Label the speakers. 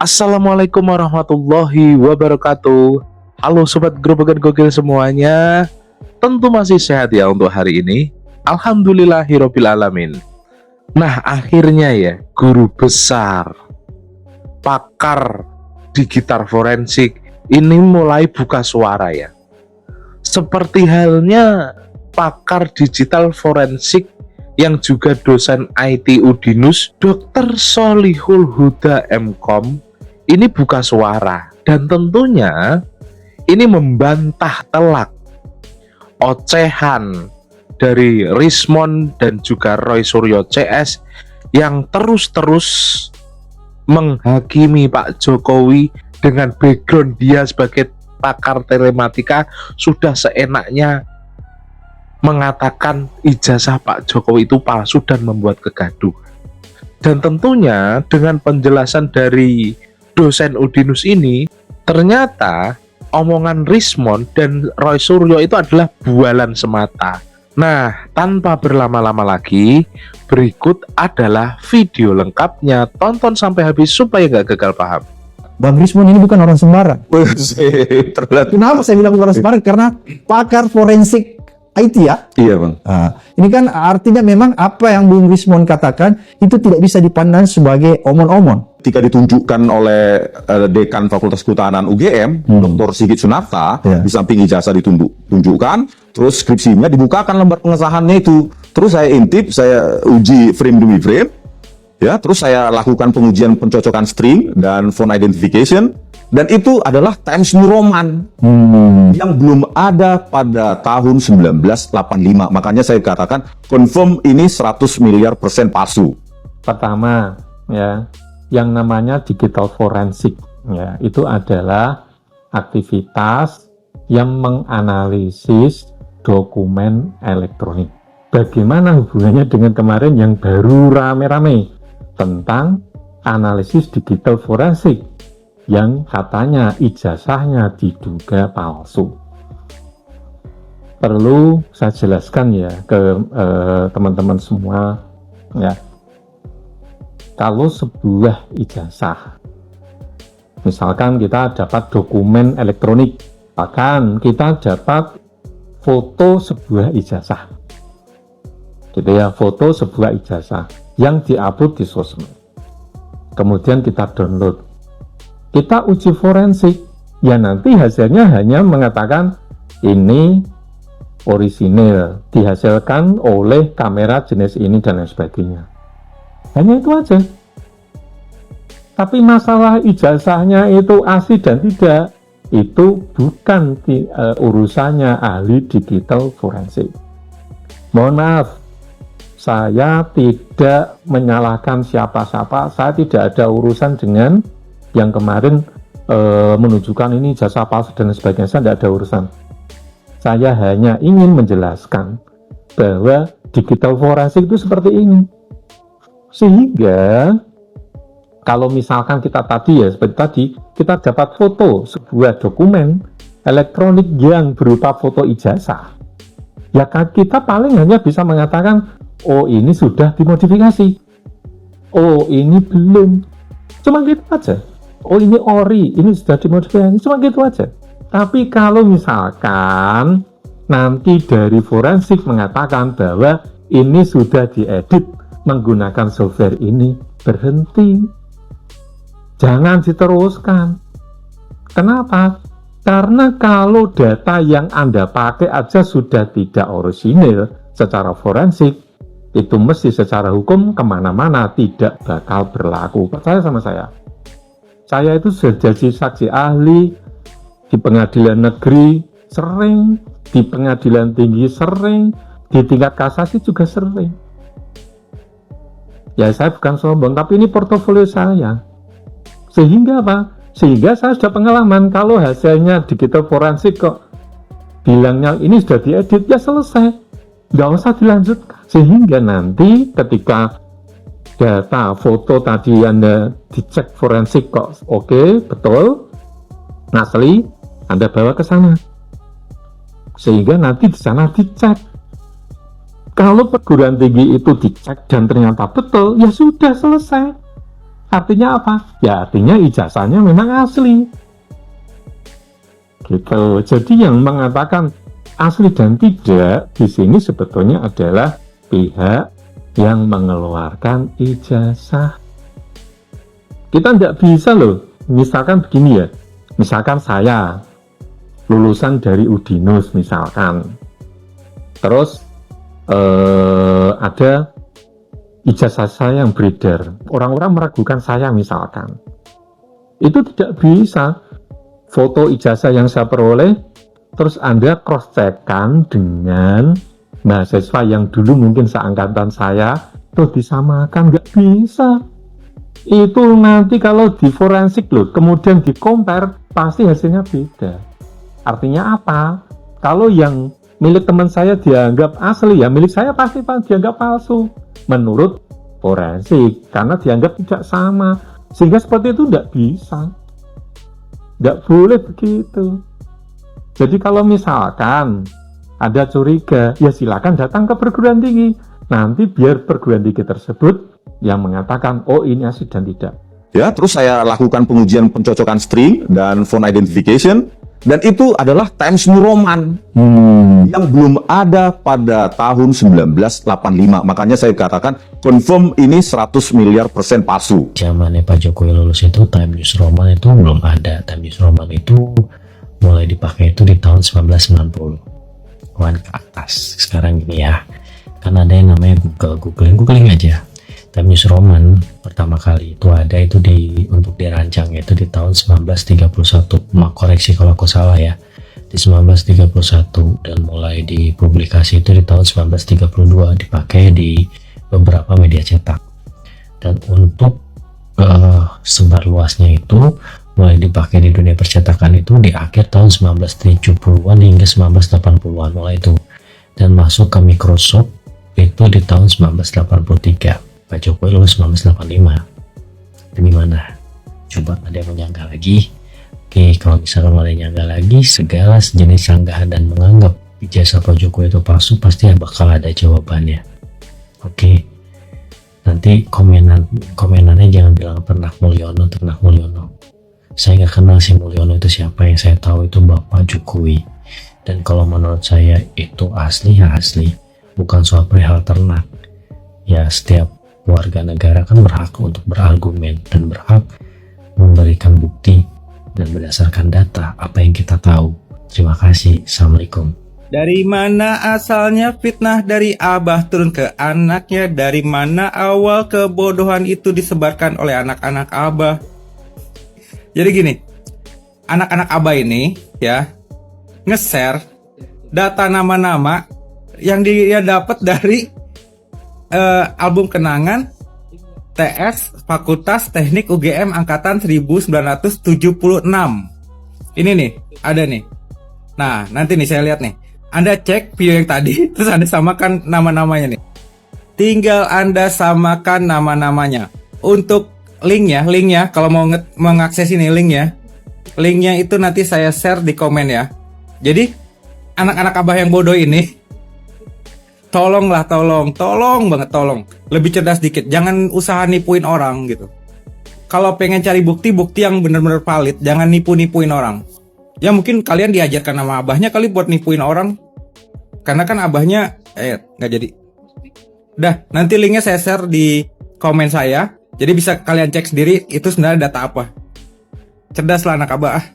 Speaker 1: Assalamualaikum warahmatullahi wabarakatuh. Halo sobat Grobogan Gokil semuanya. Tentu masih sehat ya untuk hari ini. Alhamdulillahirobbil alamin. Nah, akhirnya ya, guru besar, pakar digital forensik ini mulai buka suara ya. Seperti halnya pakar digital forensik yang juga dosen IT Udinus, Dr. Sholihul Huda MKom, ini buka suara dan tentunya ini membantah telak ocehan dari Rismond dan juga Roy Suryo CS yang terus-terus menghakimi Pak Jokowi dengan background dia sebagai pakar telematika sudah seenaknya mengatakan ijazah Pak Jokowi itu palsu dan membuat kegaduhan. Dan tentunya dengan penjelasan dari dosen Udinus ini, ternyata omongan Rismond dan Roy Suryo itu adalah bualan semata. Nah, tanpa berlama-lama lagi, berikut adalah video lengkapnya. Tonton sampai habis supaya nggak gagal paham.
Speaker 2: Bang Rismond ini bukan orang sembarang.
Speaker 3: Terlihat.
Speaker 2: Kenapa saya bilang bukan orang sembarang? Karena pakar forensik IT ya.
Speaker 3: Iya bang.
Speaker 2: Nah, ini kan artinya memang apa yang Bung Rismond katakan itu tidak bisa dipandang sebagai omon-omon.
Speaker 3: Ketika ditunjukkan oleh Dekan Fakultas Kehutanan UGM, Dr. Sigit Sunarta,
Speaker 2: Ya.
Speaker 3: di samping ijazah ditunjukkan, terus skripsinya dibukakan lembar pengesahannya itu. Terus saya intip, saya uji frame demi frame, ya. Terus saya lakukan pengujian pencocokan string dan font identification, dan itu adalah Times New Roman yang belum ada pada tahun 1985. Makanya saya katakan confirm ini 100 miliar % palsu.
Speaker 4: Pertama, ya, yang namanya digital forensik, ya, itu adalah aktivitas yang menganalisis dokumen elektronik. Bagaimana hubungannya dengan kemarin yang baru rame-rame tentang analisis digital forensik yang katanya ijazahnya diduga palsu? Perlu saya jelaskan ya ke teman-teman semua, ya. Kalau sebuah ijazah, misalkan kita dapat dokumen elektronik, bahkan kita dapat foto sebuah ijazah, gitu ya, foto sebuah ijazah yang diupload di sosmed, kemudian kita download, kita uji forensik, ya nanti hasilnya hanya mengatakan ini orisinil, dihasilkan oleh kamera jenis ini dan lain sebagainya. Hanya itu aja. Tapi masalah ijazahnya itu asli dan tidak, itu bukan urusannya ahli digital forensik. Mohon maaf, saya tidak menyalahkan siapa-siapa, saya tidak ada urusan dengan yang kemarin menunjukkan ini ijazah palsu dan sebagainya, saya tidak ada urusan. Saya hanya ingin menjelaskan bahwa digital forensik itu seperti ini. Sehingga kalau misalkan kita tadi ya seperti tadi, kita dapat foto sebuah dokumen elektronik yang berupa foto ijazah, ya kita paling hanya bisa mengatakan, oh ini sudah dimodifikasi, oh ini belum, cuma gitu aja. Oh ini ori, ini sudah dimodifikasi, cuma gitu aja. Tapi kalau misalkan nanti dari forensik mengatakan bahwa ini sudah diedit menggunakan software ini, berhenti, jangan diteruskan. Kenapa? Karena kalau data yang Anda pakai aja sudah tidak orisinil secara forensik, itu mesti secara hukum kemana-mana tidak bakal berlaku. Percaya sama saya itu sudah jadi saksi ahli di pengadilan negeri sering, di pengadilan tinggi sering, di tingkat kasasi juga sering. Ya saya bukan sombong, tapi ini portofolio saya. Sehingga apa? Sehingga saya sudah pengalaman, kalau hasilnya digital forensik kok bilangnya ini sudah diedit, ya selesai, nggak usah dilanjutkan. Sehingga nanti ketika data foto tadi Anda dicek forensik kok oke, betul, asli, Anda bawa ke sana. Sehingga nanti di sana dicek. Kalau perguruan tinggi itu dicek dan ternyata betul, ya sudah selesai. Artinya apa? Ya artinya ijazahnya memang asli. Gitu. Jadi yang mengatakan asli dan tidak di sini sebetulnya adalah pihak yang mengeluarkan ijazah. Kita tidak bisa loh, misalkan begini ya, misalkan saya lulusan dari Udinus misalkan, terus ada ijazah saya yang beredar, orang-orang meragukan saya misalkan, itu tidak bisa. Foto ijazah yang saya peroleh, terus Anda cross-check-kan dengan mahasiswa yang dulu mungkin seangkatan saya, terus disamakan, nggak bisa. Itu nanti kalau di forensik loh, kemudian di compare, pasti hasilnya beda. Artinya apa? Kalau yang milik teman saya dianggap asli, ya milik saya pasti dianggap palsu menurut forensik, karena dianggap tidak sama. Sehingga seperti itu tidak bisa, tidak boleh begitu. Jadi kalau misalkan ada curiga, ya silakan datang ke perguruan tinggi. Nanti biar perguruan tinggi tersebut yang mengatakan, oh ini asli dan tidak.
Speaker 3: Ya, terus saya lakukan pengujian pencocokan string dan font identification, dan itu adalah Times New Roman yang belum ada pada tahun 1985. Makanya saya katakan confirm ini 100 miliar % palsu.
Speaker 5: Zamannya Pak Jokowi lulus itu Times New Roman itu belum ada. Times New Roman itu mulai dipakai itu di tahun 1990-an ke atas. Sekarang gini ya, kan ada yang namanya googling aja. Times New Roman pertama kali itu ada itu untuk dirancang itu di tahun 1931. Koreksi kalau aku salah ya, di 1931, dan mulai dipublikasi itu di tahun 1932, dipakai di beberapa media cetak. Dan untuk sebar luasnya itu mulai dipakai di dunia percetakan itu di akhir tahun 1970-an hingga 1980-an mulai itu, dan masuk ke Microsoft itu di tahun 1983. Pak Jokowi lulus 1985. Gimana? Coba ada yang menyangka lagi? Oke, kalau misalkan ada yang nyangka lagi, segala sejenis sanggahan dan menganggap ijazah Pak Jokowi itu palsu, pasti bakal ada jawabannya. Oke, nanti komenannya jangan bilang Ternak Mulyono. Saya nggak kenal si Mulyono itu siapa. Yang saya tahu itu Bapak Jokowi. Dan kalau menurut saya itu asli ya asli, bukan soal perihal ternak. Ya, setiap warga negara kan berhak untuk berargumen dan berhak memberikan bukti dan berdasarkan data apa yang kita tahu. Terima kasih. Assalamualaikum.
Speaker 6: Dari mana asalnya fitnah dari abah turun ke anaknya? Dari mana awal kebodohan itu disebarkan oleh anak-anak abah? Jadi gini, anak-anak abah ini ya nge-share data nama-nama yang dia dapat dari album kenangan TS Fakultas Teknik UGM Angkatan 1976. Ini nih, ada nih. Nah, nanti nih saya lihat nih. Anda cek video yang tadi, terus Anda samakan nama-namanya nih. Tinggal Anda samakan nama-namanya. Untuk linknya, kalau mau mengakses ini linknya itu nanti saya share di komen ya. Jadi, anak-anak abah yang bodoh ini, tolong banget, lebih cerdas dikit, jangan usaha nipuin orang gitu. Kalau pengen cari bukti yang bener-bener valid, jangan nipuin orang. Ya mungkin kalian diajarkan sama abahnya kali buat nipuin orang, karena kan abahnya nggak jadi. Udah, nanti linknya saya share di komen saya, jadi bisa kalian cek sendiri itu sebenarnya data apa. Cerdas lah anak abah.